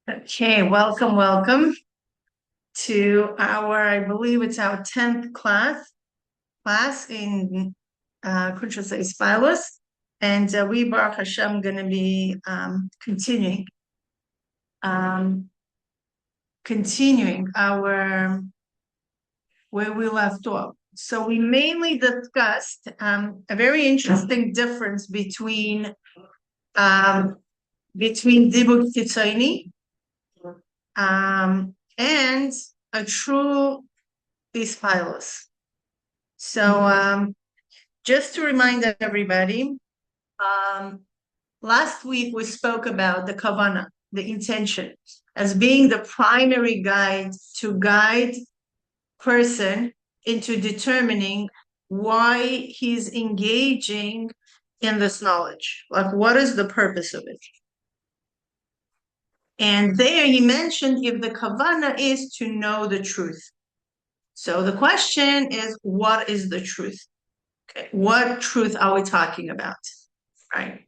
Okay, welcome to I believe it's our 10th class in Kuntres Hahispaalus. And we, Baruch Hashem, going to be um, continuing our where we left off. So we mainly discussed a very interesting difference between dibuk Chitzoni and a true Hahispaalus. So just to remind everybody, last week we spoke about the kavanah, the intention, as being the primary guide to guide person into determining why he's engaging in this knowledge. Like, what is the purpose of it? And there he mentioned if the kavanah is to know the truth. So the question is, what is the truth? Okay, what truth are we talking about? Right.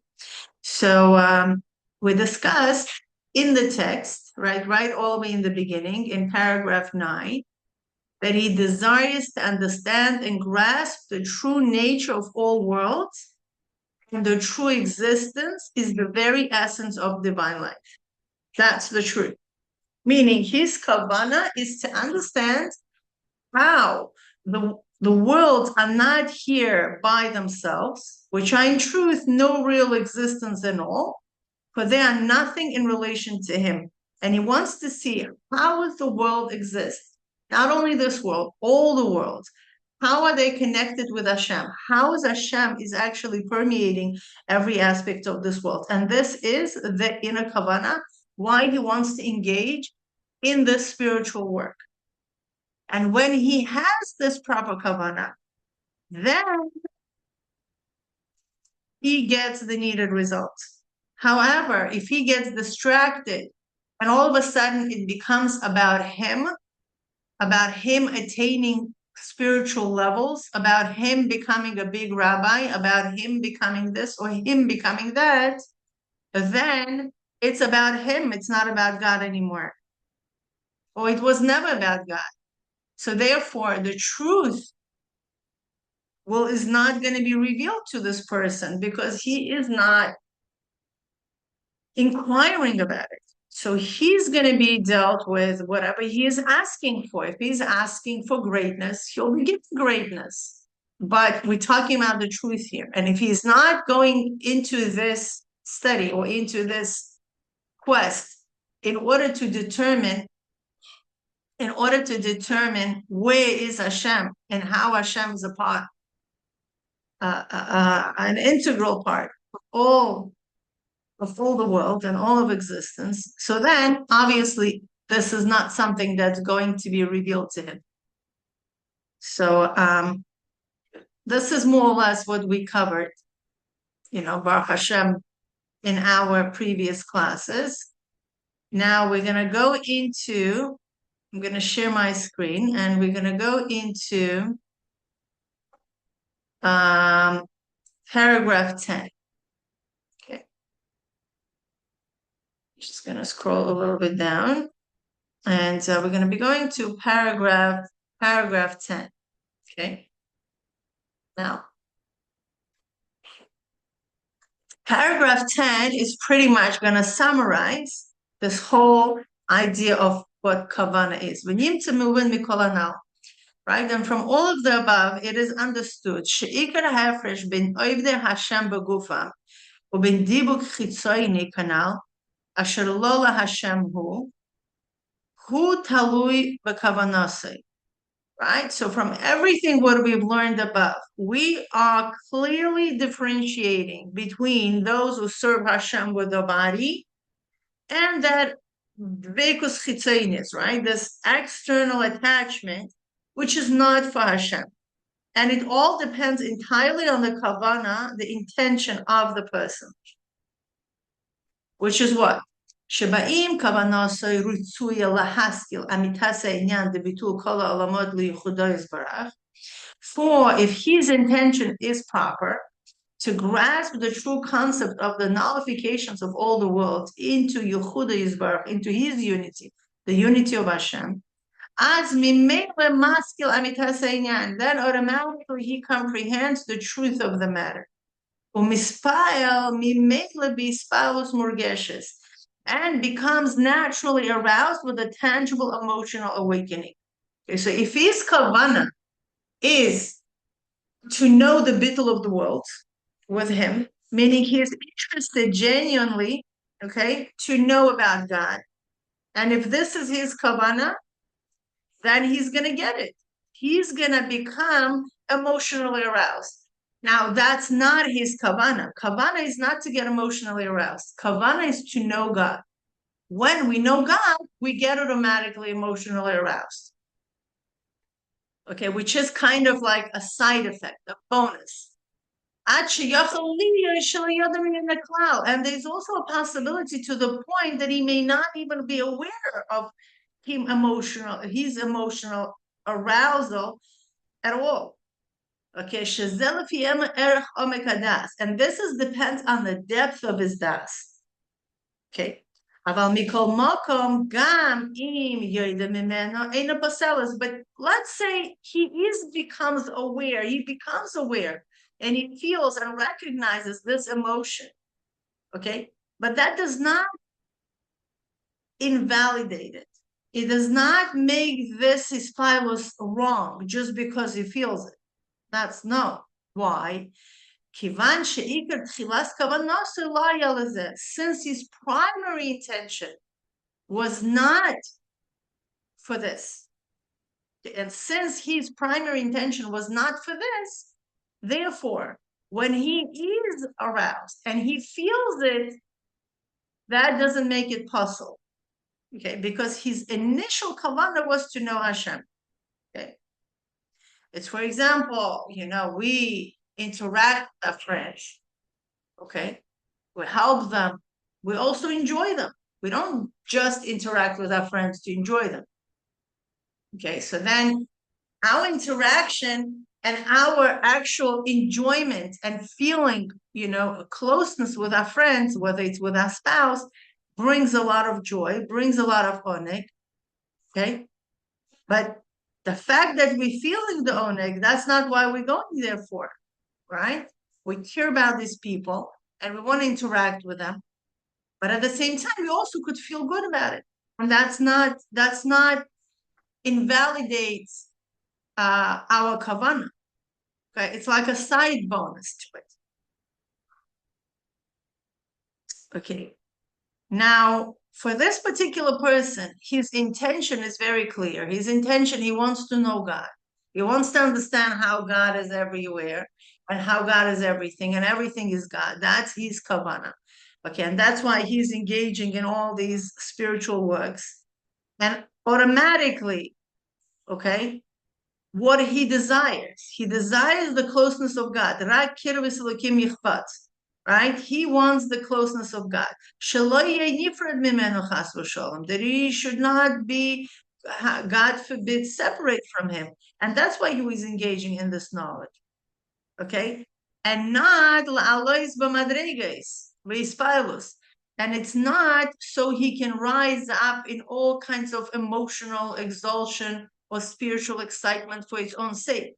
So we discussed in the text, right all the way in the beginning, in paragraph 9, that he desires to understand and grasp the true nature of all worlds, and the true existence is the very essence of divine life. That's the truth. Meaning his kavanah is to understand how the worlds are not here by themselves, which are in truth no real existence at all, for they are nothing in relation to him. And he wants to see how does the world exist? Not only this world, all the worlds. How are they connected with Hashem? How is Hashem is actually permeating every aspect of this world? And this is the inner kavanah, why he wants to engage in this spiritual work. And when he has this proper kavanah, then he gets the needed results. However, if he gets distracted and all of a sudden it becomes about him attaining spiritual levels, about him becoming a big rabbi, about him becoming this or him becoming that, then it's about him. It's not about God anymore. Or it was never about God. So therefore, the truth is not going to be revealed to this person because he is not inquiring about it. So he's going to be dealt with whatever he is asking for. If he's asking for greatness, he'll be given greatness. But we're talking about the truth here. And if he's not going into this study or into this quest in order to determine where is Hashem and how Hashem is a part, an integral part of all the world and all of existence. So then, obviously, this is not something that's going to be revealed to him. So this is more or less what we covered, Baruch Hashem, in our previous classes. Now we're going to go into, I'm going to share my screen, and we're going to go into paragraph 10. Just going to scroll a little bit down, and we're going to be going to paragraph 10. Okay. Now, paragraph 10 is pretty much going to summarize this whole idea of what kavanah is. Right? And from all of the above, it is understood she'ikar hafresh bin ovdei Hashem begufam ubin dibuk Chitzoni kanal asher lo Hashem hu talui b'kavanasei. Right? So from everything what we've learned above, we are clearly differentiating between those who serve Hashem with the body and that vekus chitzonis, right? This external attachment, which is not for Hashem. And it all depends entirely on the kavanah, the intention of the person. Which is what? Shebaim kavanasei rutzuya lahaskil amitase inyan de bitul kol ha'olamot liyuchudo yisbarach. For if his intention is proper, to grasp the true concept of the nullifications of all the worlds into Yehuda Yisbarach, into his unity, the unity of Hashem, as mimele maskil amitas einyan, then automatically he comprehends the truth of the matter. Umispayel mimele bispalus murgeshes, and becomes naturally aroused with a tangible emotional awakening. Okay, so if his kavanah is to know the bitul of the world with him, meaning he is interested genuinely, okay, to know about God. And if this is his kavanah, then he's going to get it. He's going to become emotionally aroused. Now, that's not his kavanah. Kavanah is not to get emotionally aroused. Kavanah is to know God. When we know God, we get automatically emotionally aroused. Okay, which is kind of like a side effect, a bonus. And there's also a possibility to the point that he may not even be aware of his emotional arousal at all. Okay, and this depends on the depth of his daas. Okay. But let's say he becomes aware, and he feels and recognizes this emotion. Okay, but that does not invalidate it. It does not make this Hahispaalus wrong just because he feels it. That's no. Why? Since his primary intention was not for this, and since his primary intention was not for this, therefore, when he is aroused and he feels it, that doesn't make it possible. Okay, because his initial kavanah was to know Hashem. Okay, it's, for example, we interact with our friends. Okay, we help them. We also enjoy them. We don't just interact with our friends to enjoy them. Okay, so then our interaction and our actual enjoyment and feeling, a closeness with our friends, whether it's with our spouse, brings a lot of joy, brings a lot of oneg. Okay, but the fact that we're feeling the oneg, that's not why we're going there for, right? We care about these people and we want to interact with them, but at the same time, we also could feel good about it, and that's not invalidates our kavanah. Okay, it's like a side bonus to it. Okay, now for this particular person, his intention is very clear. His intention, he wants to know God. He wants to understand how God is everywhere and how God is everything, and everything is God. That's his kavanah. Okay, and that's why he's engaging in all these spiritual works. And automatically, okay, what he desires the closeness of God. Right? He wants the closeness of God. That he should not be, God forbid, separate from him. And that's why he was engaging in this knowledge. Okay? And not la'alois b'madreges, v'hispaalus. And it's not so he can rise up in all kinds of emotional exaltation or spiritual excitement for its own sake.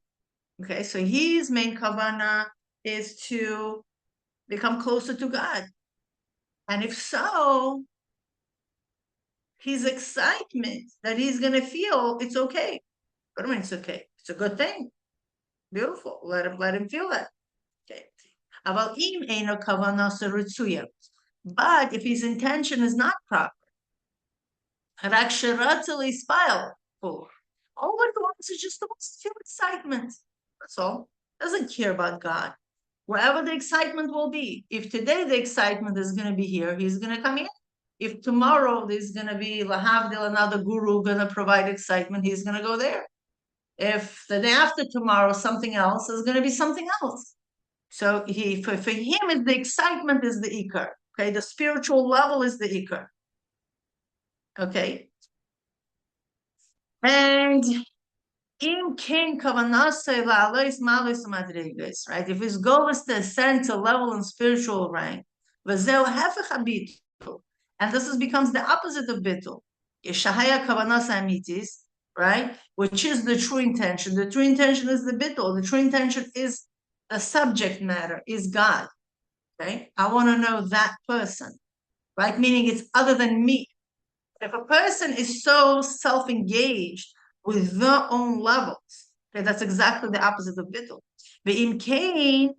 Okay, so his main kavanah is to become closer to God. And if so, his excitement that he's going to feel, it's okay. What do you mean it's okay? It's a good thing. Beautiful. Let him feel that. Okay. But if his intention is not proper, all what he wants is just to feel excitement. That's all. Doesn't care about God. Wherever the excitement will be. If today the excitement is going to be here, he's going to come in. If tomorrow there's going to be lahavdil, another guru going to provide excitement, he's going to go there. If the day after tomorrow something else is going to be something else. So for him, the excitement is the ikar. Okay, the spiritual level is the ikar. Okay, and Right? If his goal is to ascend to level in spiritual rank, and this becomes the opposite of bitul. Right? Which is the true intention. The true intention is the bitul. The true intention is the subject matter, is God. Okay? I want to know that person, right? Meaning it's other than me. If a person is so self-engaged with their own levels, okay, that's exactly the opposite of bitul. Ve'im kain,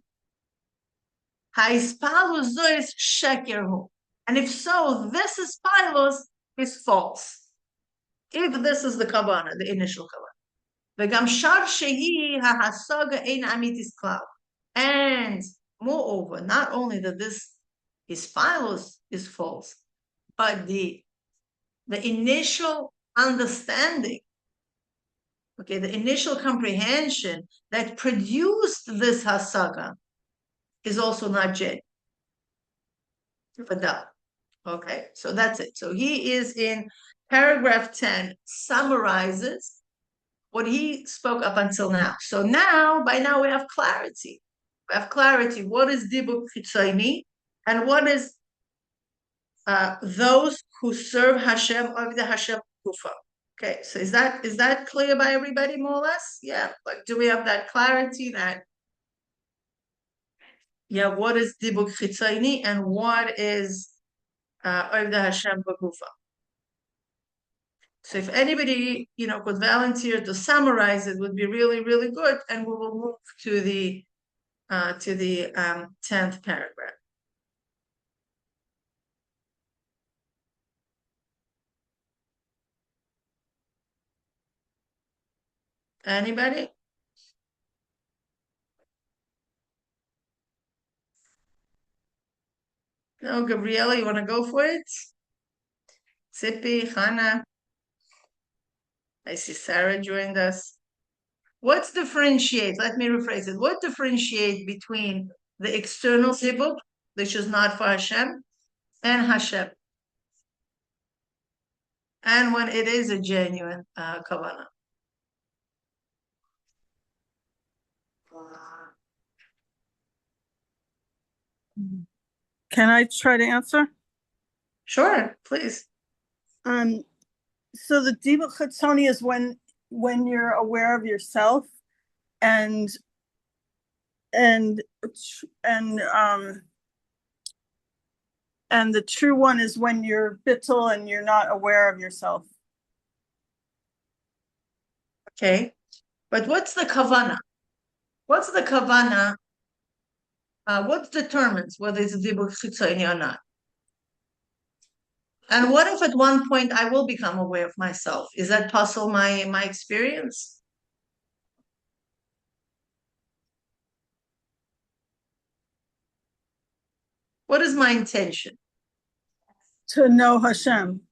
hahispaalus zo is sheker. And if so, this Hahispaalus is false. If this is the kavanah, the initial kavanah. V'gam shar shehi hahasaga ein amitis klal. And moreover, not only that this Hahispaalus is false, but the initial understanding, okay, the initial comprehension that produced this hasaga is also not genuine. Okay, so that's it. So he is in paragraph 10, summarizes what he spoke up until now. So by now we have clarity. We have clarity. What is dibuk Chitzoni and what is those who serve Hashem of the Hashem kufa. Okay, so is that clear by everybody more or less? Yeah, like do we have that clarity that what is dibuk Chitzoni and what is of the Hashem kufa? So if anybody could volunteer to summarize, it would be really, really good, and we will move to the 10th paragraph. Anybody? No, Gabriela, you want to go for it? Sippy, Hannah. I see Sarah joined us. What's differentiate? Let me rephrase it. What differentiate between the external dibuk, which is not for Hashem, and Hashem? And when it is a genuine kavanah. Can I try to answer? Sure, please. So the dibuk Chitzoni is when you're aware of yourself, and the true one is when you're bitul and you're not aware of yourself. Okay, but what's the kavanah? What's the kavanah? What determines whether it's dibuk Chitzoni or not? And what if at one point I will become aware of myself? Is that possible? My experience? What is my intention? To know Hashem.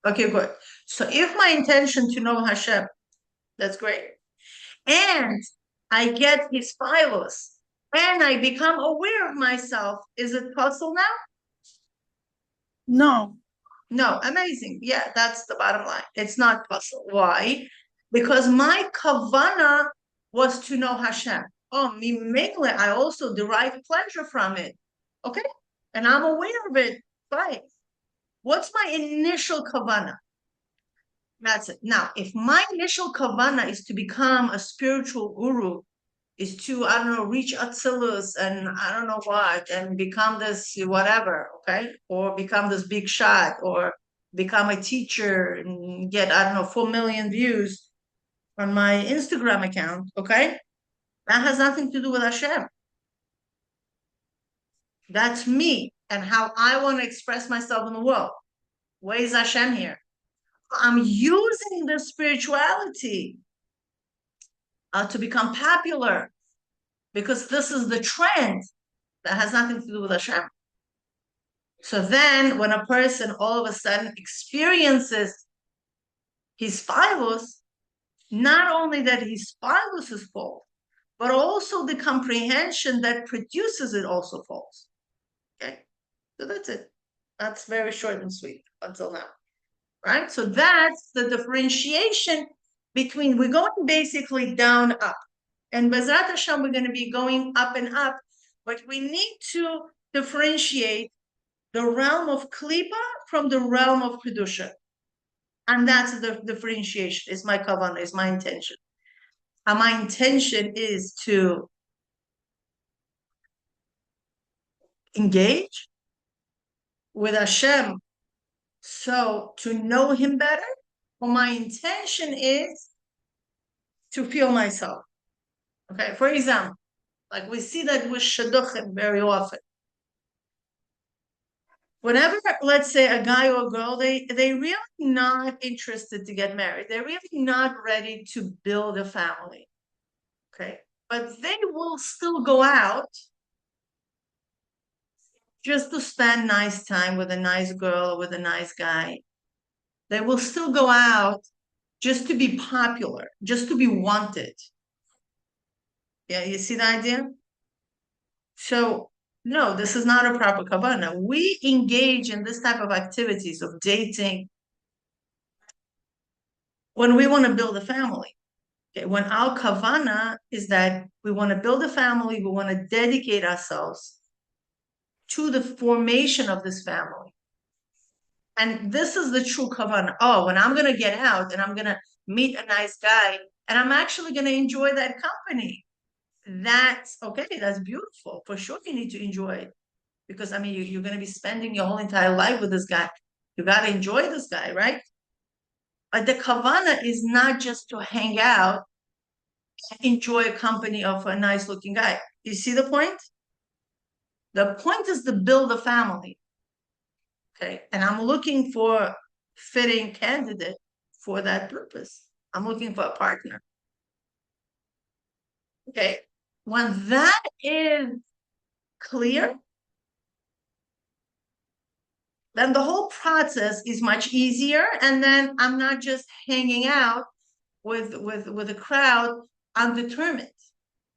Okay, good. So if my intention to know Hashem, that's great. And I get Hahispaalus, and I become aware of myself, is it possible now? No. No, amazing. Yeah, that's the bottom line. It's not possible. Why? Because my kavanah was to know Hashem. Oh, mainly I also derive pleasure from it. Okay? And I'm aware of it. Fine. What's my initial kavanah? That's it. Now, if my initial kavanah is to become a spiritual guru, is to, I don't know, reach Atzilus and I don't know what, and become this whatever, okay? Or become this big shot, or become a teacher and get, I don't know, 4 million views on my Instagram account, okay? That has nothing to do with Hashem. That's me and how I want to express myself in the world. Where is Hashem here? I'm using the spirituality to become popular because this is the trend that has nothing to do with Hashem. So then when a person all of a sudden experiences Hahispaalus, not only that Hahispaalus is false, but also the comprehension that produces it also false. Okay, so that's it. That's very short and sweet until now. Right? So that's the differentiation we're going basically down, up. And Bezrat Hashem, we're going to be going up and up, but we need to differentiate the realm of Klipa from the realm of Kedusha. And that's the differentiation, is my kavanah, is my intention. And my intention is to engage with Hashem, so to know him better. Well, my intention is to feel myself. Okay, for example, like we see that with shidduchim very often. Whenever, let's say, a guy or a girl, they really not interested to get married. They're really not ready to build a family. Okay, but they will still go out just to spend nice time with a nice girl or with a nice guy. They will still go out just to be popular, just to be wanted. Yeah, you see the idea? So, no, this is not a proper kavanah. We engage in this type of activities of dating when we want to build a family. Okay, when our kavanah is that we want to build a family, we want to dedicate ourselves to the formation of this family. And this is the true kavanah. Oh, when I'm going to get out and I'm going to meet a nice guy and I'm actually going to enjoy that company. That's okay. That's beautiful. For sure, you need to enjoy it. Because, I mean, you're going to be spending your whole entire life with this guy. You got to enjoy this guy, right? But the kavanah is not just to hang out and enjoy a company of a nice looking guy. You see the point? The point is to build a family. Okay. And I'm looking for fitting candidate for that purpose. I'm looking for a partner. Okay. When that is clear, then the whole process is much easier. And then I'm not just hanging out with a crowd undetermined,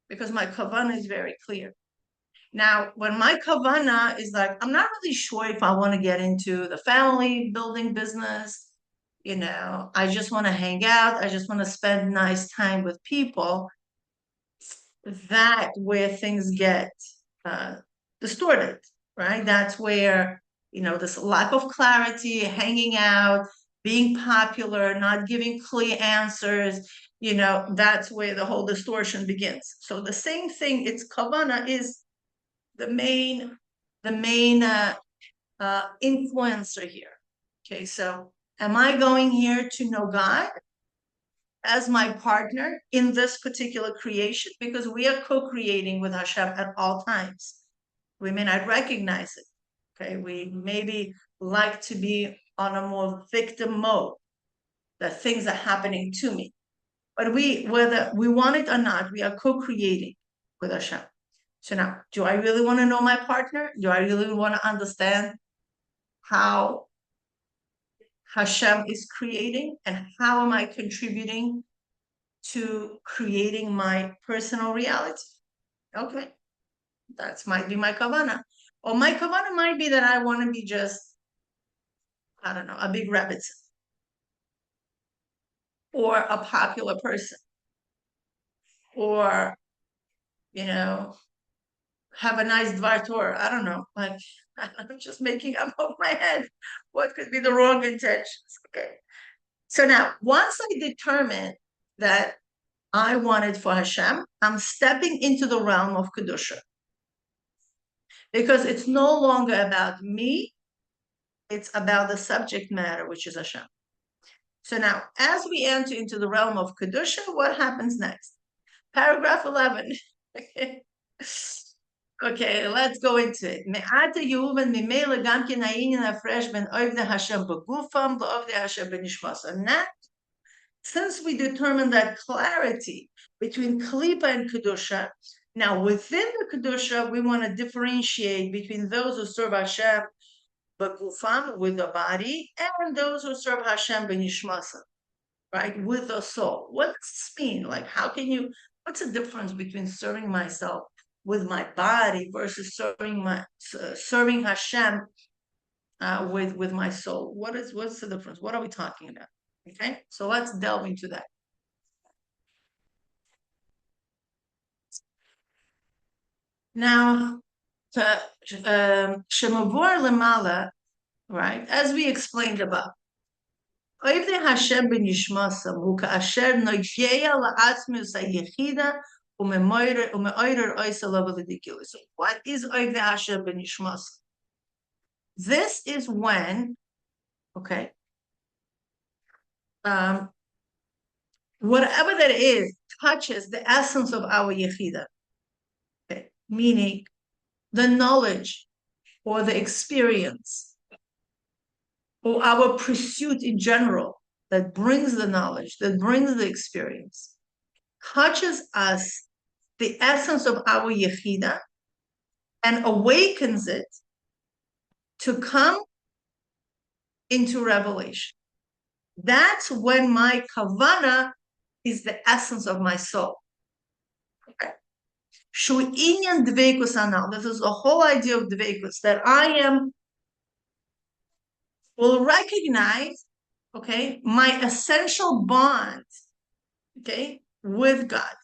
because my kavanah is very clear. Now, when my kavanah is like, I'm not really sure if I want to get into the family building business, I just want to hang out, I just want to spend nice time with people, that where things get distorted, right? That's where, this lack of clarity, hanging out, being popular, not giving clear answers, that's where the whole distortion begins. So the same thing, it's kavanah is the main influencer here. Okay, so am I going here to know God as my partner in this particular creation? Because we are co-creating with Hashem at all times. We may not recognize it. Okay, we maybe like to be on a more victim mode, that things are happening to me. But whether we want it or not, we are co-creating with Hashem. So now, do I really want to know my partner? Do I really want to understand how Hashem is creating, and how am I contributing to creating my personal reality? Okay, that might be my kavanah. Or my kavanah might be that I want to be just, I don't know, a big rabbit, or a popular person, or, have a nice dvar Torah. I don't know. Like, I'm just making up of my head what could be the wrong intentions. Okay. So now, once I determine that I want it for Hashem, I'm stepping into the realm of Kedusha. Because it's no longer about me, it's about the subject matter, which is Hashem. So now, as we enter into the realm of Kedusha, what happens next? Paragraph 11. Okay, let's go into it. Now, since we determined that clarity between Klipa and Kedusha, now within the Kedusha, we want to differentiate between those who serve Hashem b'gufam, with the body, and those who serve Hashem b'nishmasa, right, with the soul. What does this mean? Like, what's the difference between serving myself with my body versus serving Hashem with my soul? What's the difference? What are we talking about? Okay, so let's delve into that. Now, Shemavor Lemala, right, as we explained above, ovdei Hashem ben Yishmasam, hu ka'asher noigeya la'atzmius ha'yechida umeoirer oisel v'ledikil. So what is ovdei Hashem ben Yishmasam? This is when, okay, whatever that is touches the essence of our yechida, okay, meaning the knowledge or the experience or our pursuit in general that brings the knowledge, that brings the experience, touches us, the essence of our yechida, and awakens it to come into revelation. That's when my kavanah is the essence of my soul. Okay. This is the whole idea of dvekus, that I will recognize, okay, my essential bond, okay, with God.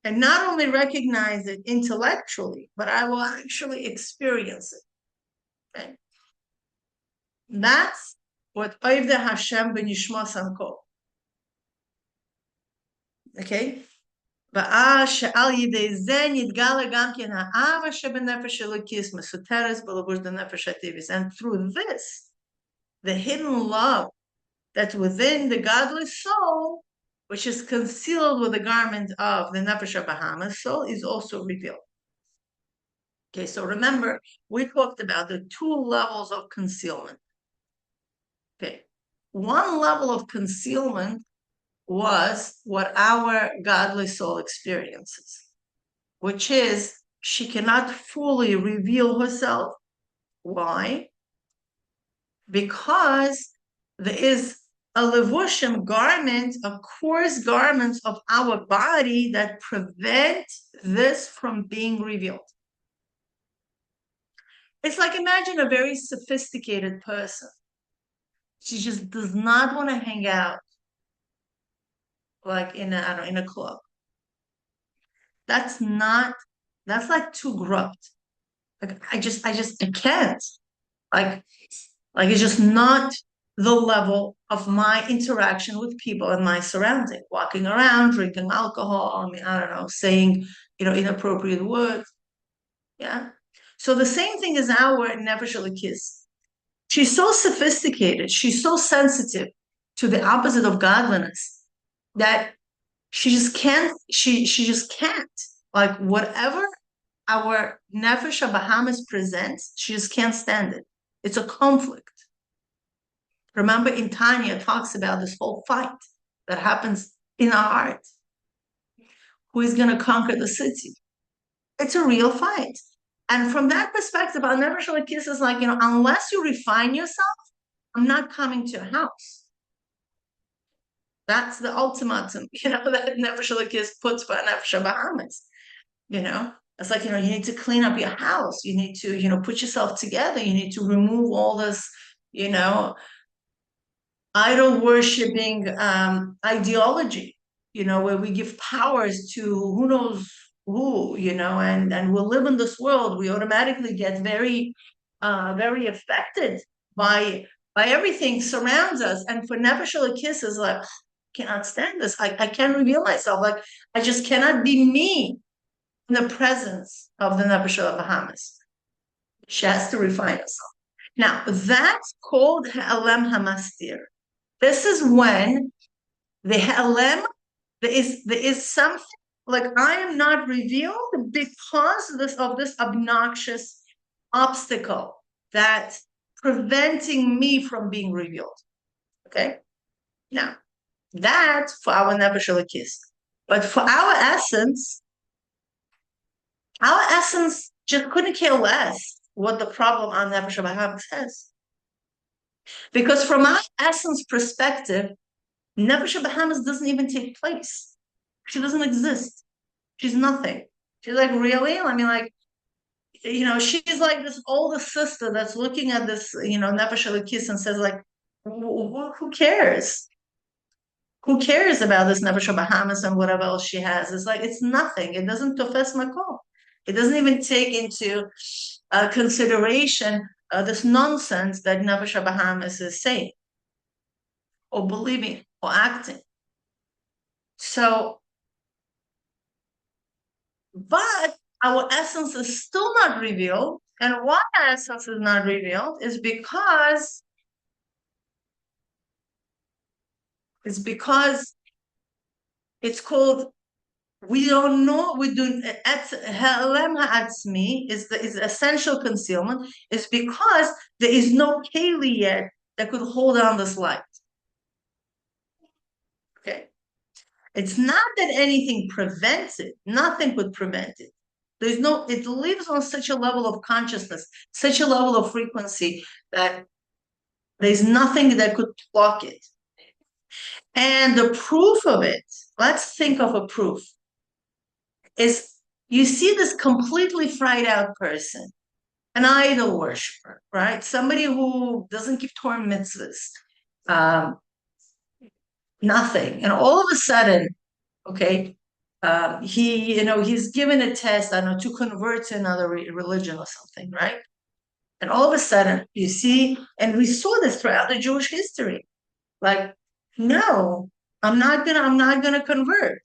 And not only recognize it intellectually, but I will actually experience it. Okay. That's what ovdei Hashem ben Yishmasam called. Okay. And through this, the hidden love that's within the godly soul, which is concealed with the garment of the nefesh habahamis soul, is also revealed. Okay, so remember, we talked about the two levels of concealment. Okay, one level of concealment was what our godly soul experiences, which is she cannot fully reveal herself. Why? Because there is a levushim garment, a coarse garment of our body that prevent this from being revealed. It's like, imagine a very sophisticated person. She just does not want to hang out like in a club. That's like too grubbed. Like I can't. Like it's just not the level of my interaction with people in my surrounding, walking around, drinking alcohol, I don't know, saying, inappropriate words. Yeah. So the same thing is our nefesh elokis. She's so sophisticated, she's so sensitive to the opposite of godliness that she just can't, like whatever our nefesh habahamis presents, she just can't stand it. It's a conflict. Remember, in Tanya, it talks about this whole fight that happens in our heart. Who is going to conquer the city? It's a real fight. And from that perspective, our nefesh elokis is like, unless you refine yourself, I'm not coming to your house. That's the ultimatum, that nefesh elokis puts for nefesh habahamis. It's like, you need to clean up your house. You need to, put yourself together. You need to remove all this, idol worshipping ideology, where we give powers to who knows who, and we live in this world, we automatically get very, very affected by everything surrounds us. And for nefesh elokis is like, I cannot stand this. I can't reveal myself. Like, I just cannot be me in the presence of the nefesh habahamis. She has to refine herself. Now, that's called ha'elem hamastir. This is when the ha'elem, there is something like I am not revealed because of this obnoxious obstacle that's preventing me from being revealed. Okay? Now, that's for our nefesh elokis. But for our essence just couldn't care less what the problem on nefesh habahamis has. Because from our essence perspective, nefesh habahamis doesn't even take place. She doesn't exist. She's nothing. She's like, really? I mean, like, she's like this older sister that's looking at this, nefesh elokis and says, like, who cares? Who cares about this nefesh habahamis and whatever else she has? It's like, it's nothing. It doesn't tofes makom. It doesn't even take into consideration this nonsense that Nefesh Bahamas is saying, or believing, or acting. So, but our essence is still not revealed. And why our essence is not revealed is because it's called, we don't know, we do, Ha'elem ha'atzmi is the essential concealment, is because there is no keli yet that could hold on this light. Okay. It's not that anything prevents it. Nothing could prevent it. It lives on such a level of consciousness, such a level of frequency that there's nothing that could block it. And the proof of it, let's think of a proof, is you see this completely fried out person, an idol worshiper, right? Somebody who doesn't keep Torah mitzvahs, nothing. And all of a sudden, okay, he's given a test, I don't know, to convert to another religion or something, right? And all of a sudden, you see, and we saw this throughout the Jewish history, like, no, I'm not gonna convert.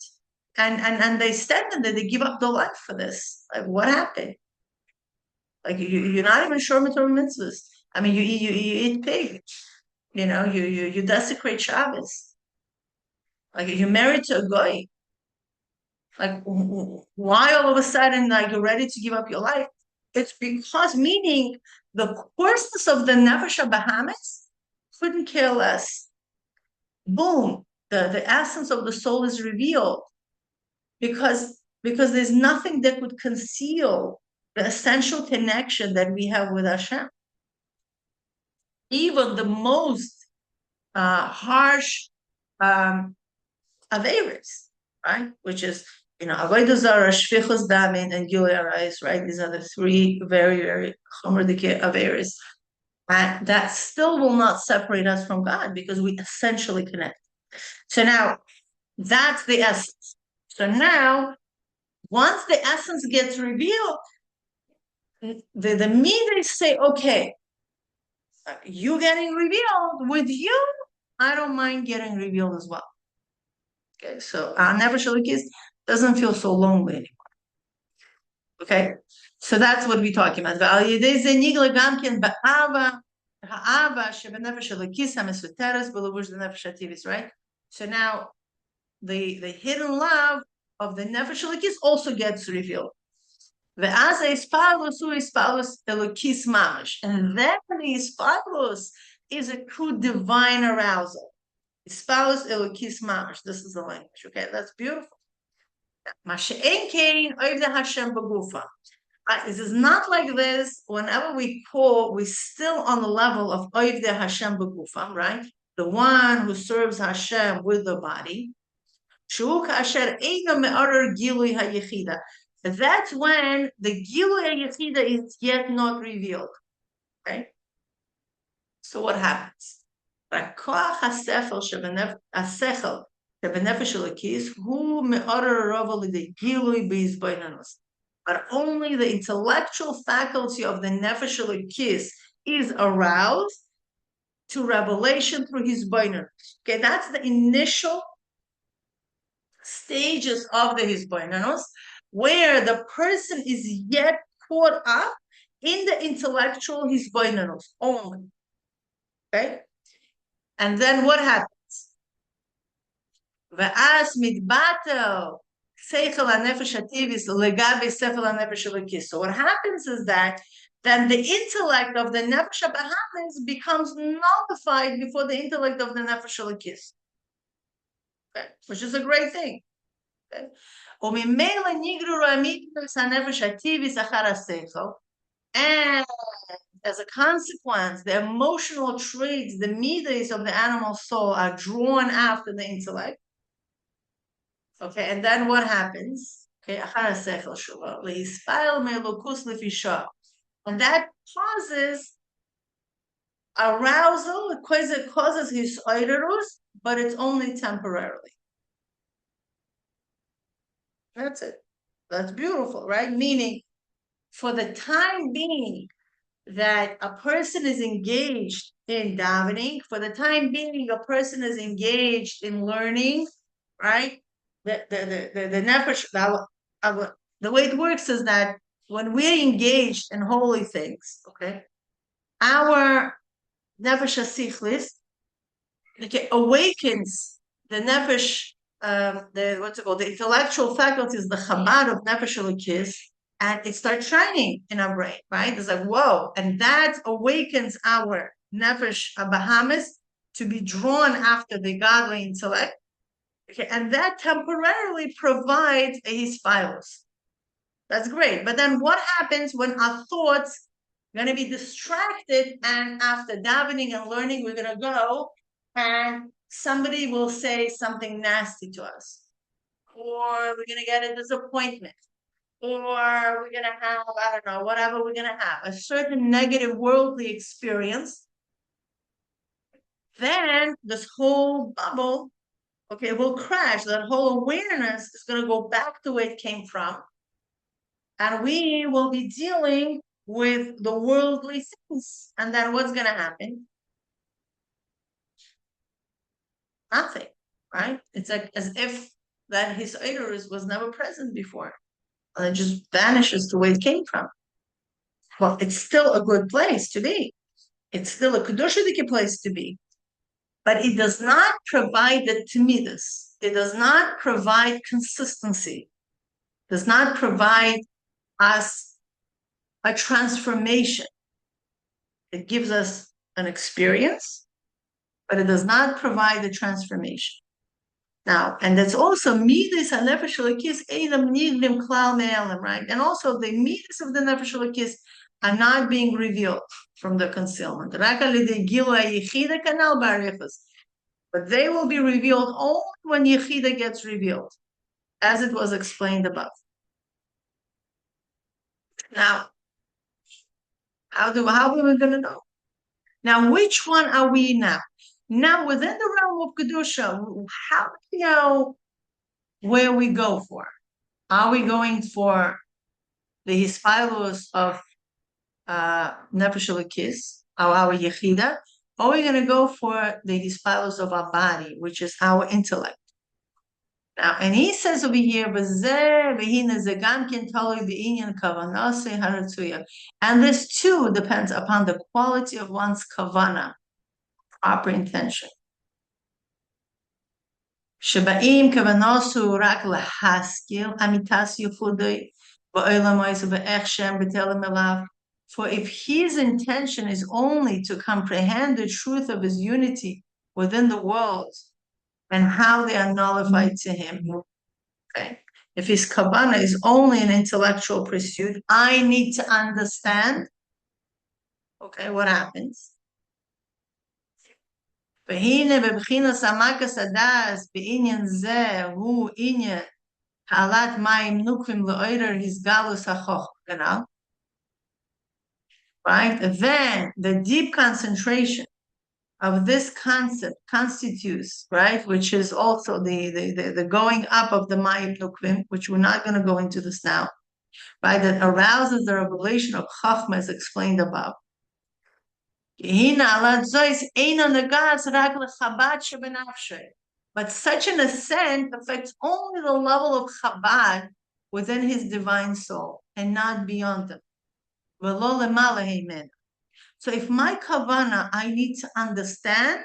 And they stand and they give up their life for this. Like, what happened? Like, you're not even sure Torah mitzvahs. I mean, you eat pig, you desecrate Shabbos. Like, you're married to a goy. Like, why all of a sudden, like, you're ready to give up your life? It's because, meaning, the coarseness of the Nefesh Bahamas couldn't care less. Boom, the essence of the soul is revealed because there's nothing that would conceal the essential connection that we have with Hashem. Even the most harsh averis, right? Which is, avodah zarah, shfichus damin, and gilui arayis, right? These are the three very, very chomerdike averis. And that still will not separate us from God because we essentially connect. So now, that's the essence. So now, once the essence gets revealed, the meters say, okay, you getting revealed, with you, I don't mind getting revealed as well. Okay, so Nefesh Elokis doesn't feel so lonely anymore. Okay, so that's what we're talking about. Right? So now the hidden love of the Nefesh Elokis also gets revealed. And then the Hahispaalus is a true divine arousal. Hahispaalus Elokis mamash. This is the language. Okay, that's beautiful. This is not like this. Whenever we pour, we're still on the level of ovdei Hashem b'gufam, right? The one who serves Hashem with the body. That's when the gilui hayechida is yet not revealed. Okay? So what happens? But only the intellectual faculty of the Nefesh Elokis is aroused to revelation through his bainanus. Okay, that's the initial stages of the hisbainanus, where the person is yet caught up in the intellectual hisbainanus only. Okay, and then what happens? V'as mitbatel seichel hanefesh hativis legabe seichel hanefesh elokis. So what happens is that then the intellect of the Nefesh Bahamas becomes nullified before the intellect of the Nefesh Elokis. Okay, which is a great thing. Okay. And as a consequence, the emotional traits, the midas of the animal soul are drawn after the intellect. Okay, and then what happens? Okay, and that causes arousal, it causes his oiderus, but it's only temporarily. That's it. That's beautiful, right? Meaning for the time being that a person is engaged in davening, for the time being a person is engaged in learning, right? The nefesh, the way it works is that when we're engaged in holy things, okay, our nefesh hasichlis, okay, awakens the nefesh, the what's it called, the intellectual faculties, the chabad of nefesh elikis, and it starts shining in our brain, right? It's like, whoa, and that awakens our nefesh bahamis to be drawn after the godly intellect, okay, and that temporarily provides a hahispaalus. That's great, but then what happens when our thoughts are going to be distracted, and after davening and learning, we're going to go and somebody will say something nasty to us, or we're going to get a disappointment, or we're going to have, I don't know, whatever we're going to have, a certain negative worldly experience, then this whole bubble, okay, will crash. That whole awareness is going to go back to where it came from. And we will be dealing with the worldly things. And then what's going to happen? Nothing, right? It's like as if that his idols was never present before. And it just vanishes to where it came from. Well, it's still a good place to be. It's still a Kedushadiki place to be. But it does not provide the timidus. It does not provide consistency. It does not provide us a transformation. It gives us an experience, but it does not provide the transformation. Now, and that's also midis and nefesh elokis elam niglim klal me'elam, right? And also the midis of the nefesh elokis are not being revealed from the concealment. But they will be revealed only when Yechida gets revealed, as it was explained above. Now, how are we going to know? Now, which one are we now? Now, within the realm of Kedusha, how do we know where we go for? Are we going for the Hahispaalus of Nefesh Elokis, our Yechida, or are we going to go for the Hahispaalus of our body, which is our intellect? Now, and he says over here, and this too depends upon the quality of one's kavanah, proper intention. Shebaim kavanosu rak lahaskil amitas yufudei va'olamais va'echshem b'telem elav. For if his intention is only to comprehend the truth of his unity within the world and how they are nullified to him, okay? If his kavanah is only an intellectual pursuit, I need to understand, okay, what happens? והנה בבחינת המקס הדאס בעניין זה הוא עניין העלאת מים נוקבים לאוירר הסגלוס החוכמה. Right? Then the deep concentration of this concept constitutes, right, which is also the going up of the mayim nukvim, which we're not going to go into this now, right, that arouses the revelation of Chachma as explained above. But such an ascent affects only the level of Chabad within his divine soul and not beyond them. So if my kavanah, I need to understand,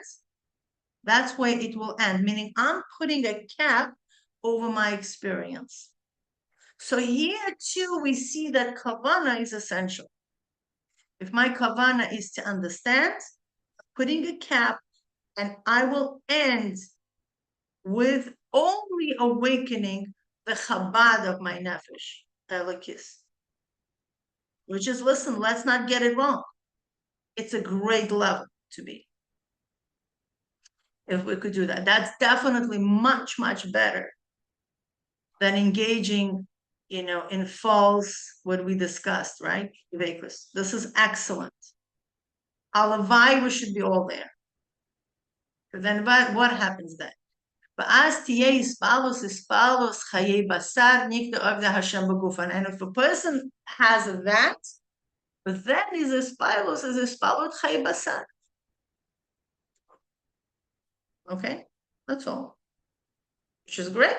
that's where it will end, meaning I'm putting a cap over my experience. So here too, we see that kavanah is essential. If my kavanah is to understand, putting a cap, and I will end with only awakening the chabad of my nefesh, elikis. Which is, listen, let's not get it wrong. It's a great level to be. If we could do that, that's definitely much, much better than engaging, in false, what we discussed, right? This is excellent. Alavai, we should be all there. But then what happens then? ואז תהיה Hahispaalus חיי בשר, נקרא ovdei Hashem בגופן. And if a person has that, then his Hahispaalus is Hahispaalus חיי בשר. Okay, that's all. Which is great.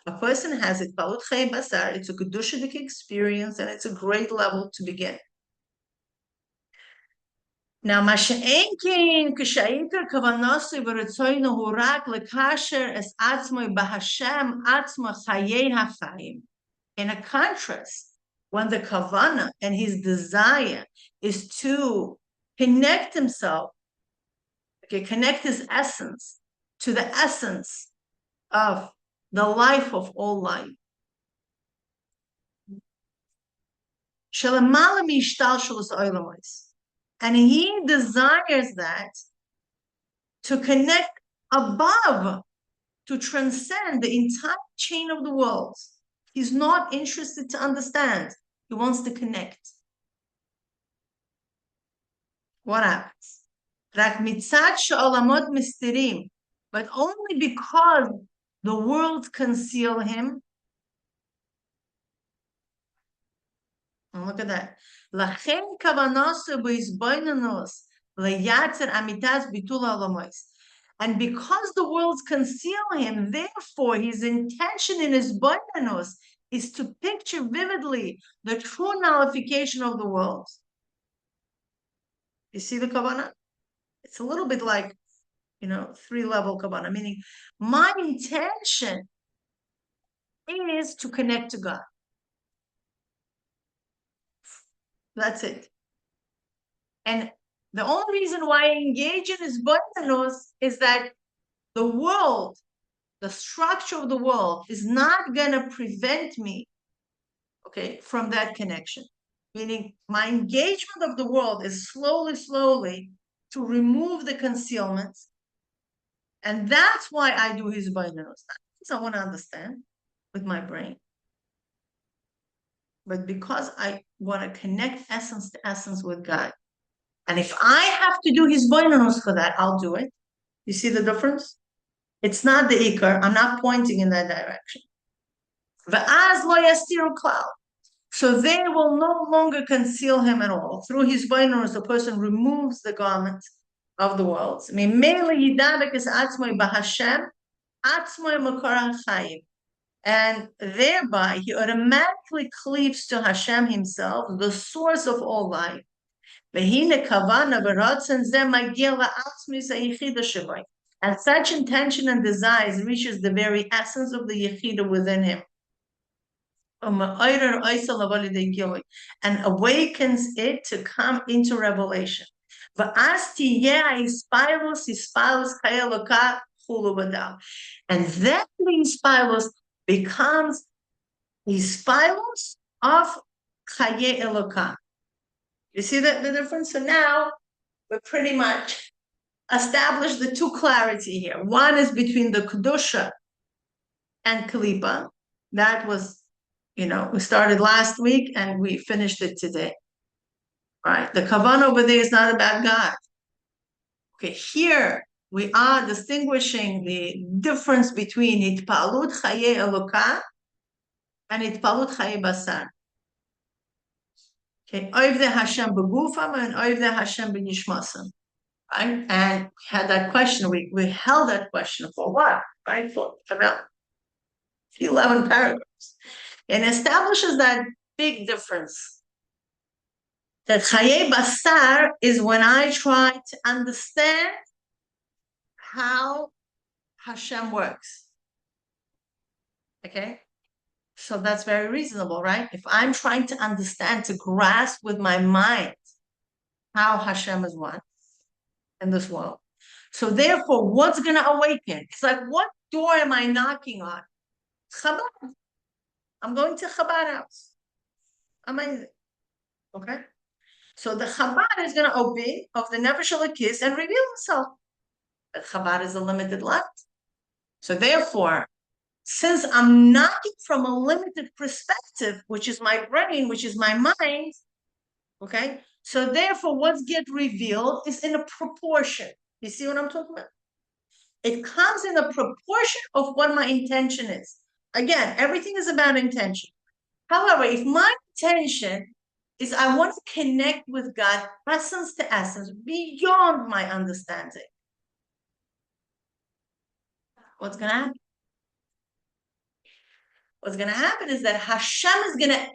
A person has it, Hahispaalus חיי בשר. It's a kedushic experience, and it's a great level to begin. Now, מה שאין כן, כשהעיקר כוונתו ורצונו הוא רק לקשר את עצמו בהשם עצמו חיי החיים. In a contrast, when the kavanah and his desire is to connect himself, okay, connect his essence to the essence of the life of all life. שלמעלה מהשתלשלות העולמות. And he desires that to connect above, to transcend the entire chain of the world. He's not interested to understand. He wants to connect. What happens? But only because the world conceal him. And look at that. לכן כוונתו בהתבוננות לייצר אמיתת ביtul העולמות. And because the worlds conceal him, therefore his intention in his boinanus is to picture vividly the true nullification of the world. You see the kavanah? It's a little bit like, 3-level kavanah, meaning my intention is to connect to God. That's it. And the only reason why I engage in his boinanus is that the world, the structure of the world, is not going to prevent me, okay, from that connection. Meaning my engagement of the world is slowly to remove the concealment. And that's why I do his boinanus. Not because I want to understand with my brain, but because I want to connect essence to essence with God. And if I have to do his boinanus for that, I'll do it. You see the difference? It's not the ikar. I'm not pointing in that direction. V'az lo yastiru klal. So they will no longer conceal him at all. Through his boinanus, the person removes the garment of the world. Mimele yidabek es atzmoi b'Hashem, atzmoi makor ha'chayim. And thereby he automatically cleaves to Hashem himself, the source of all life. And such intention and desires reaches the very essence of the yechida within him, and awakens it to come into revelation. And then the Hahispaalus becomes Hahispaalus of Chaye Elokah. You see the difference? So now we're pretty much established the two clarity here. One is between the Kedusha and Kalipa. That was, we started last week and we finished it today. Right? The kavanah over there is not about God. Okay, here we are distinguishing the difference between Hitpalut Chaye Elokah and Hitpalut Chaye Basar. Okay, ovdei Hashem begufam and ovdei Hashem benishmasam. Right? And we had that question. We held that question for a while, right? For about 11 paragraphs. And establishes that big difference. That Chaye Basar is when I try to understand how Hashem works. Okay? So that's very reasonable, right? If I'm trying to understand, to grasp with my mind how Hashem is one in this world. So therefore, what's going to awaken? It's like, what door am I knocking on? Chabad. I'm going to Chabad house. Amazing. Okay? So the Chabad is going to open of the Nefesh Elokis and reveal itself. But Chabad is a limited light. So therefore, since I'm knocking from a limited perspective, which is my brain, which is my mind, okay? So therefore, what's get revealed is in a proportion. You see what I'm talking about? It comes in a proportion of what my intention is. Again, everything is about intention. However, if my intention is I want to connect with God, essence to essence, beyond my understanding, what's going to happen? What's going to happen is that Hashem is going to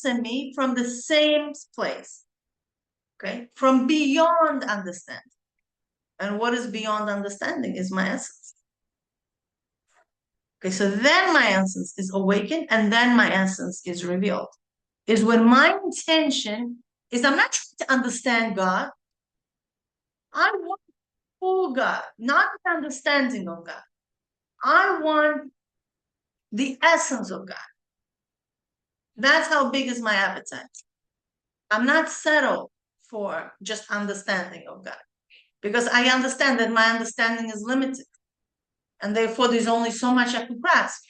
answer me from the same place, okay? From beyond understanding. And what is beyond understanding is my essence. Okay, so then my essence is awakened, and then my essence is revealed. Is when my intention is I'm not trying to understand God. I want full God, not the understanding of God. I want the essence of God. That's how big is my appetite. I'm not settled for just understanding of God, because I understand that my understanding is limited, and therefore there's only so much I can grasp.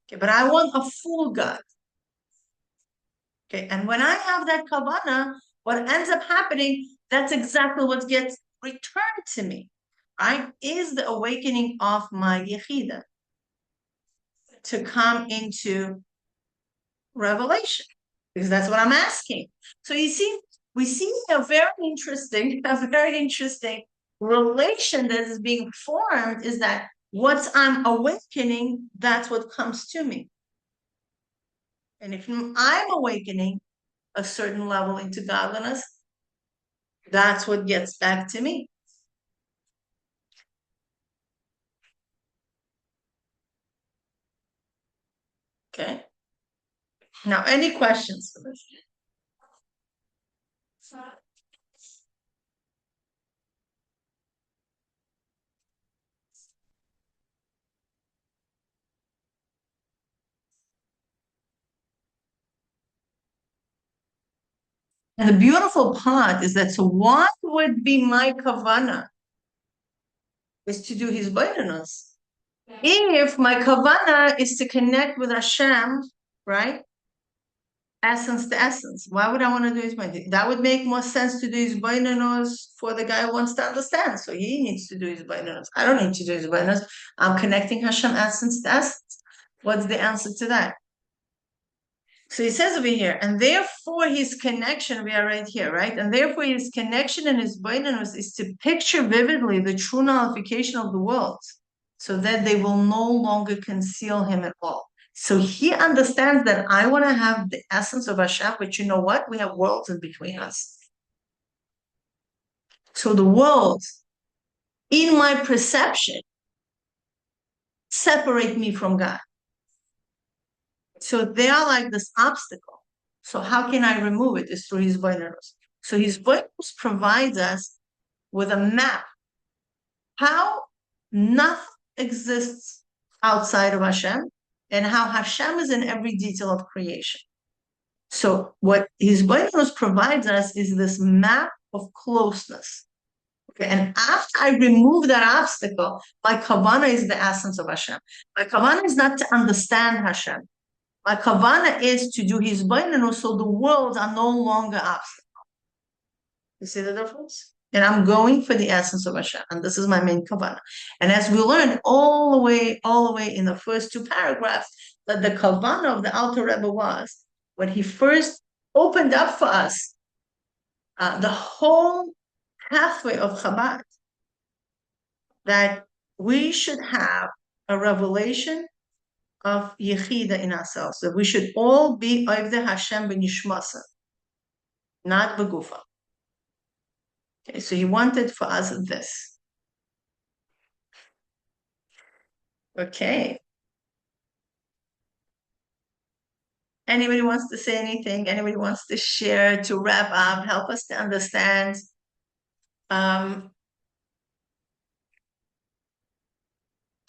Okay, but I want a full God. Okay, and when I have that kavanah, what ends up happening, that's exactly what gets returned to me, right? Is the awakening of my yechida to come into revelation, because that's what I'm asking. So you see, we see a very interesting relation that is being formed, is that what I'm awakening, that's what comes to me. And if I'm awakening a certain level into godliness, that's what gets back to me. Okay. Now, any questions for this? And the beautiful part is that, so what would be my kavanah? Is to do his bitul. If my kavanah is to connect with Hashem, right? Essence to essence. Why would I want to do his bitul? That would make more sense to do his bitul for the guy who wants to understand. So he needs to do his bitul. I don't need to do his bitul. I'm connecting Hashem essence to essence. What's the answer to that? So he says over here, and therefore his connection, we are right here, right? And therefore his connection and his bitul is to picture vividly the true nullification of the world, so that they will no longer conceal him at all. So he understands that I want to have the essence of Hashem, but you know what? We have worlds in between us. So the worlds, in my perception, separate me from God. So they are like this obstacle. So how can I remove it? Is through his bitul. So his bitul provides us with a map how nothing exists outside of Hashem, and how Hashem is in every detail of creation. So what his bitul provides us is this map of closeness. Okay, and after I remove that obstacle, my kavanah is the essence of Hashem. My kavanah is not to understand Hashem. My kavanah is to do his bitul, so the worlds are no longer obstacles. You see the difference? And I'm going for the essence of Hashem, and this is my main kavanah. And as we learned all the way in the first two paragraphs, that the kavanah of the Alter Rebbe was, when he first opened up for us the whole pathway of Chabad, that we should have a revelation of Yechida in ourselves, that we should all be ovdei Hashem b'nishmasa, not b'gufa. Okay, so he wanted for us this. Okay. Anybody wants to say anything? Anybody wants to share, to wrap up, help us to understand? To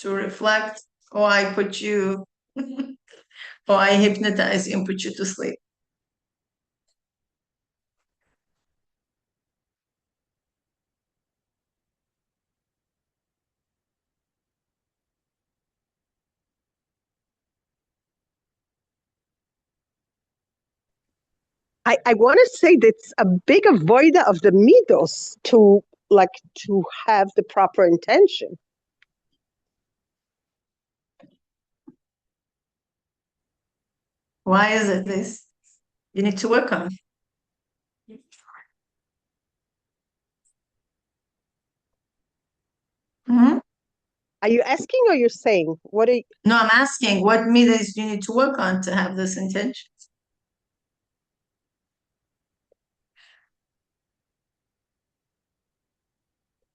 reflect, or I put you, or I hypnotize you and put you to sleep. I want to say that's a big avoider of the midos to like to have the proper intention. Why is it this? You need to work on. Hmm? Are you asking or you're saying? What are you? No, I'm asking what meters you need to work on to have this intention.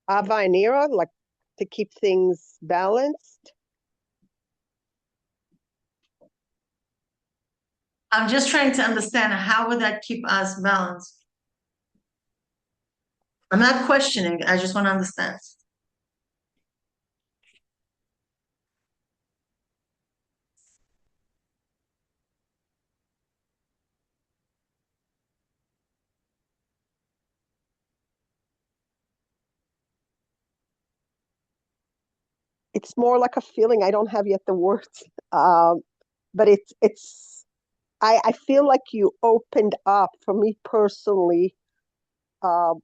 Ava and Ira, like to keep things balanced? I'm just trying to understand how would that keep us balanced? I'm not questioning, I just want to understand. It's more like a feeling. I don't have yet the words, but I feel like you opened up for me personally, uh,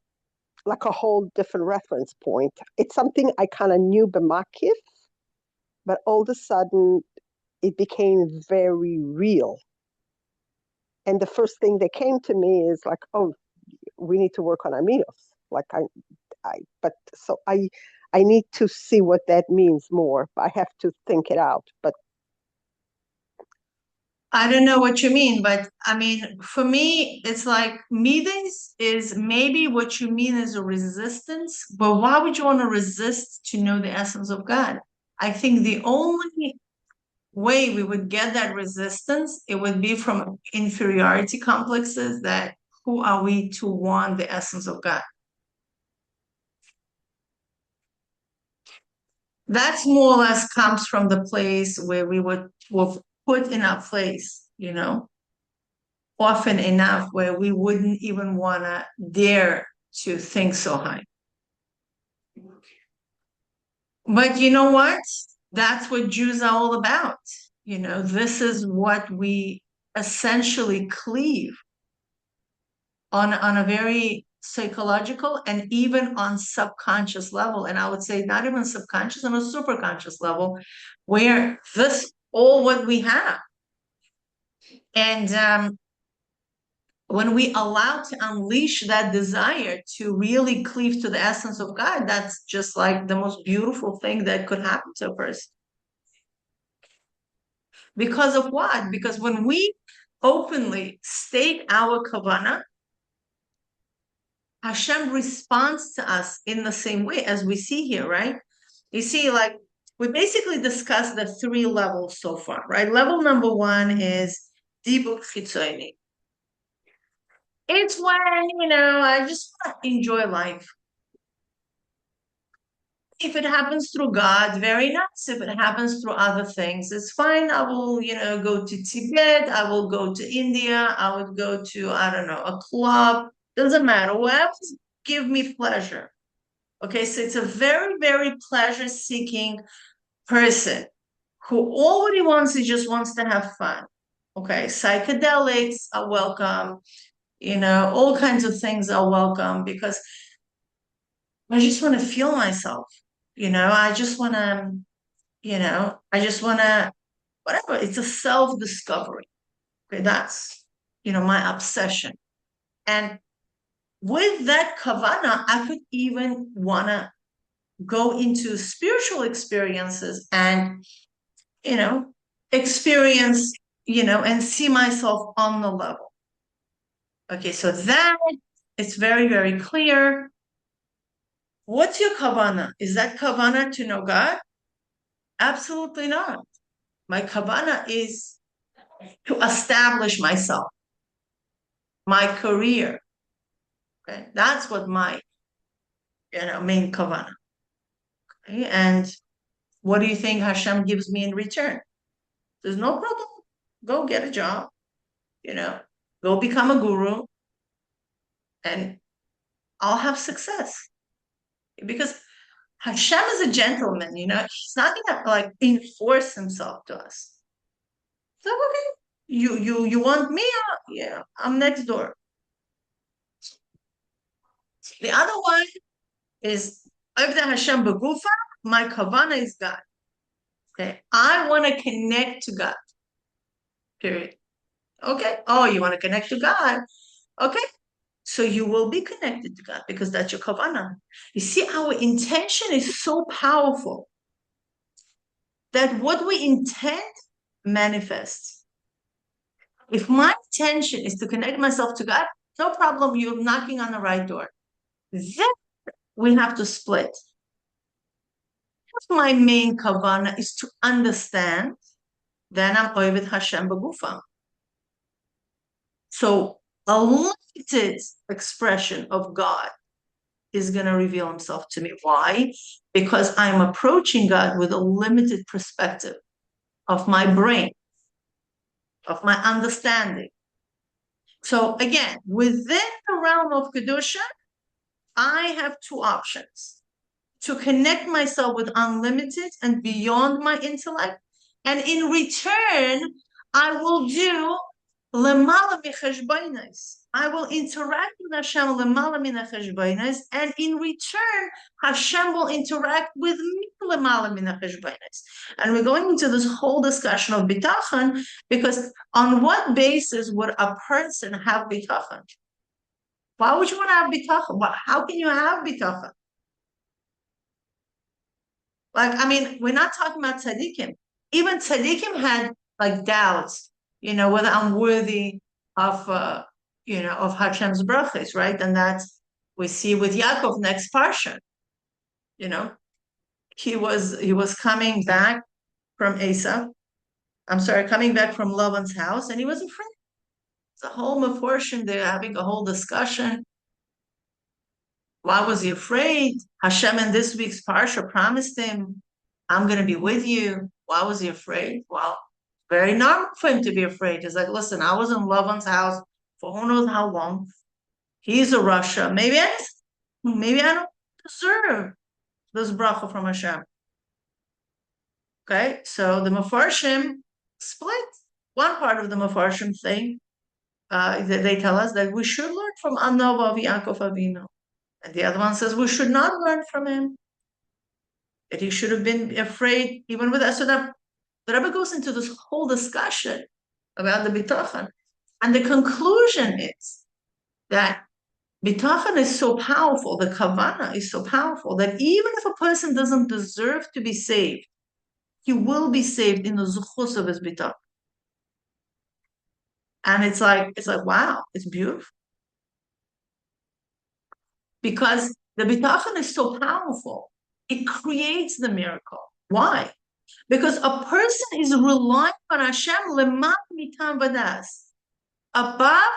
like a whole different reference point. It's something I kind of knew b'makif, but all of a sudden it became very real. And the first thing that came to me is like, oh, we need to work on our meals. Like but so I need to see what that means more. I have to think it out. But I don't know what you mean, but I mean, for me, it's like meetings is maybe what you mean is a resistance, but why would you want to resist to know the essence of God? I think the only way we would get that resistance, it would be from inferiority complexes that who are we to want the essence of God? That's more or less comes from the place where we will put in our place, often enough where we wouldn't even want to dare to think so high. But you know what? That's what Jews are all about. This is what we essentially cleave on a very psychological and even on subconscious level. And I would say not even subconscious, on a superconscious level, where this all what we have. And when we allow to unleash that desire to really cleave to the essence of God, that's just like the most beautiful thing that could happen to a person. Because of what? Because when we openly state our kavanah, Hashem responds to us in the same way as we see here, right? You see, like we basically discussed the three levels so far, right? Level number one is dibuk Chitzoni. It's when, I just want to enjoy life. If it happens through God, very nice. If it happens through other things, it's fine. I will, go to Tibet. I will go to India. I would go to, I don't know, a club. Doesn't matter. Whatever give me pleasure. Okay, so it's a very, very pleasure-seeking person who all what he wants, he just wants to have fun. Okay, psychedelics are welcome. All kinds of things are welcome because I just want to feel myself. I just want to, whatever. It's a self-discovery. Okay, that's, my obsession. And with that kavanah, I could even want to go into spiritual experiences and, experience, and see myself on the level. Okay, so that it's very, very clear. What's your kavanah? Is that kavanah to know God? Absolutely not. My kavanah is to establish myself, my career. Okay, that's what my main kavanah. Okay, and what do you think Hashem gives me in return? There's no problem. Go get a job, go become a guru, and I'll have success. Because Hashem is a gentleman, he's not gonna like enforce himself to us. So okay, you want me? Yeah, I'm next door. The other one, is ovdei Hashem begufa, my kavanah is God. Okay, I want to connect to God. Period. Okay. Oh, you want to connect to God? Okay. So you will be connected to God because that's your kavanah. You see, our intention is so powerful that what we intend manifests. If my intention is to connect myself to God, no problem. You're knocking on the right door. Then we have to split. If my main kavanah is to understand, then I'm ovdei Hashem begufa. So a limited expression of God is going to reveal himself to me. Why? Because I'm approaching God with a limited perspective of my brain, of my understanding. So again, within the realm of Kedusha, I have two options: to connect myself with unlimited and beyond my intellect, and in return, I will do lemala micheshbainos. I will interact with Hashem lemala minacheshbainos, and in return, Hashem will interact with me lemala minacheshbainos. And we're going into this whole discussion of bitachon, because on what basis would a person have bitachon? Why would you want to have bitachon? How can you have bitachon? Like, I mean, we're not talking about tzaddikim. Even tzaddikim had like doubts, whether I'm worthy of, of Hashem's brachas, right? And that's we see with Yaakov next parsha. He was coming back from coming back from Lavan's house, and he was afraid. It's a whole meforshim. They're having a whole discussion. Why was he afraid? Hashem in this week's parsha promised him, I'm going to be with you. Why was he afraid? Well, very normal for him to be afraid. He's like, listen, I was in Lavan's house for who knows how long. He's a Russia. Maybe I don't deserve this bracha from Hashem. Okay, so the mefarshim split. One part of the mefarshim thing, they tell us that we should learn from Anova of Yaakov Avinu. And the other one says we should not learn from him. That he should have been afraid even with us. So that the Rebbe goes into this whole discussion about the bitachon. And the conclusion is that bitachon is so powerful, the kavanah is so powerful, that even if a person doesn't deserve to be saved, he will be saved in the zuchus of his bitachon. And it's like, wow, it's beautiful. Because the bitachon is so powerful, it creates the miracle. Why? Because a person is relying on Hashem lema'al mitam daas, above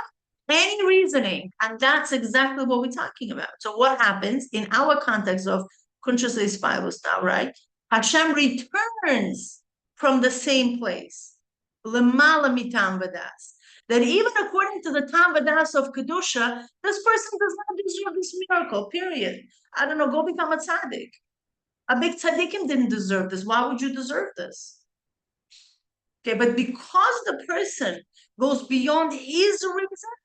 any reasoning, and that's exactly what we're talking about. So what happens in our context of Kuntres Hahispaalus now, right? Hashem returns from the same place, lema'al mitam daas. That even according to the tam daas of Kedusha, this person does not deserve this miracle, period. I don't know, go become a tzaddik. A big tzaddikim didn't deserve this. Why would you deserve this? Okay, but because the person goes beyond his reason,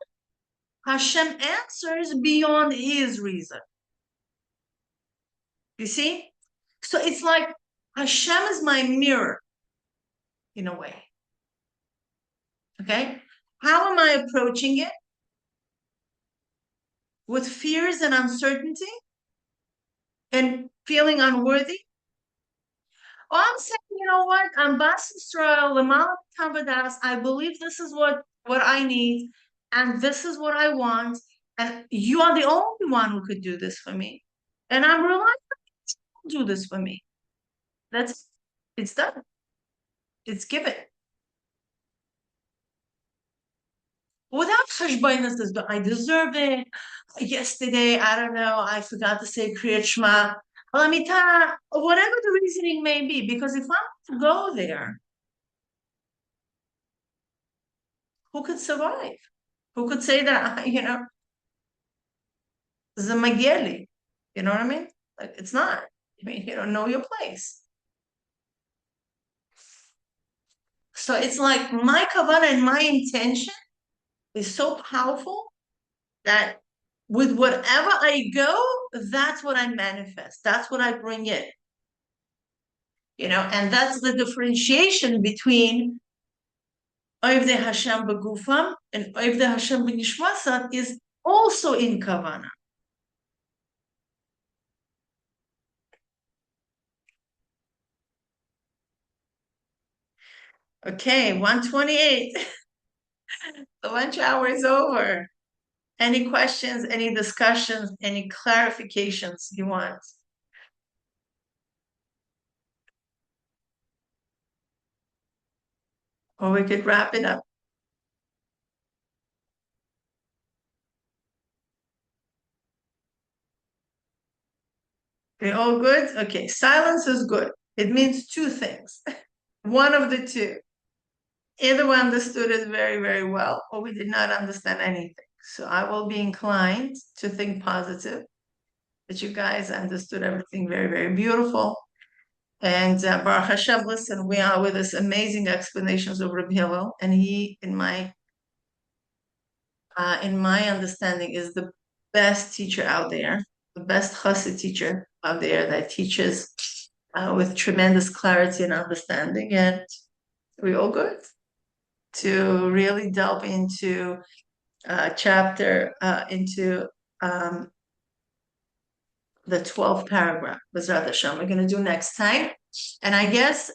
Hashem answers beyond his reason. You see? So it's like Hashem is my mirror, in a way. Okay? How am I approaching it? With fears and uncertainty? And feeling unworthy? Oh, I'm saying, you know what? I'm Bas Yisrael, Lema'al mitam daas. I believe this is what I need, and this is what I want, and you are the only one who could do this for me. And I'm relying on you to do this for me. It's done. It's given. Without cheshbainos, I deserve it. Yesterday, I don't know, I forgot to say Kriyat Shema. Whatever the reasoning may be, because if I'm to go there, who could survive? Who could say that, Zamagieli? You know what I mean? Like, it's not. I mean, know your place. So it's like my kavanah and my intention is so powerful that with whatever I go, that's what I manifest. That's what I bring in. And that's the differentiation between ovdei Hashem begufam and ovdei Hashem benishmasam is also in kavanah. Okay, 128. The lunch hour is over. Any questions, any discussions, any clarifications you want? Or we could wrap it up. We all good? Okay, silence is good. It means two things. One of the two. Either we understood it very, very well, or we did not understand anything. So I will be inclined to think positive, that you guys understood everything very, very beautiful. And Baruch Hashem, listen, we are with this amazing explanations of Rabbi Hillel, and he, in my understanding, is the best teacher out there, the best chassid teacher out there that teaches with tremendous clarity and understanding. And we all good to really delve into into the 12th paragraph, B'ezrat Hashem. We're going to do next time. And I guess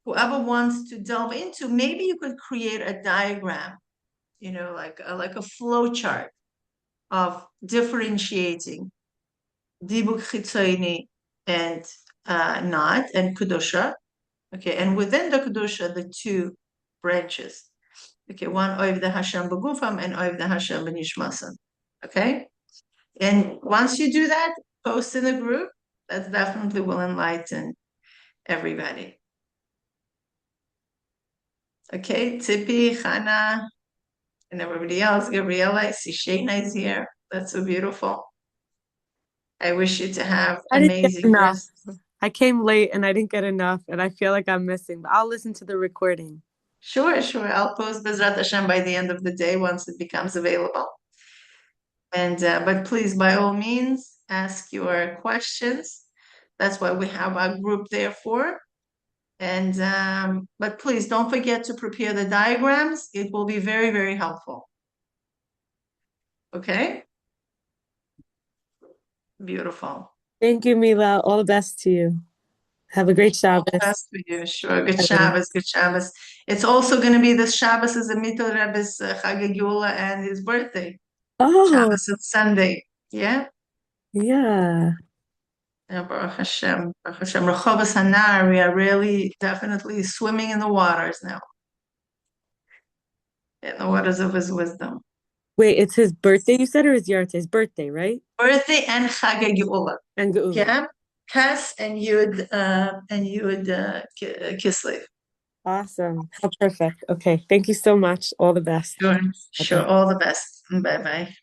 whoever wants to delve into, maybe you could create a diagram, like a flow chart of differentiating dibuk, Chitzoni, and not, and kedusha. Okay, and within the kedusha, the two branches. Okay, one ovdei Hashem begufam and ovdei Hashem benishmasam. Okay, and once you do that, post in the group. That definitely will enlighten everybody. Okay, Tzipi, Chana, and everybody else. Gabriela, I see Shayna is here. That's so beautiful. I wish you to have amazing rest. I came late and I didn't get enough, and I feel like I'm missing, but I'll listen to the recording. Sure. I'll post B'ezrat Hashem by the end of the day once it becomes available. And but please, by all means, ask your questions. That's why we have our group there for. And but please don't forget to prepare the diagrams. It will be very, very helpful. Okay? Beautiful. Thank you, Mila. All the best to you. Have a great Shabbos. All the best for you. Sure. Good Shabbos. Good Shabbos. It's also going to be this Shabbos is the bitul Rebbe's Chag Geula and his birthday. Oh, Shabbos is Sunday. Yeah? yeah. Baruch Hashem. Baruch Hashem. Rechovas Hanar. We are really definitely swimming in the waters now. In the waters of his wisdom. Wait, it's his birthday, you said, or his Yarteh's birthday, right? Birthday and Chag Geula. And Geula. Yeah? Ches and Yud Kislev. Awesome. How perfect. Okay. Thank you so much. All the best. Sure. All the best. Bye-bye.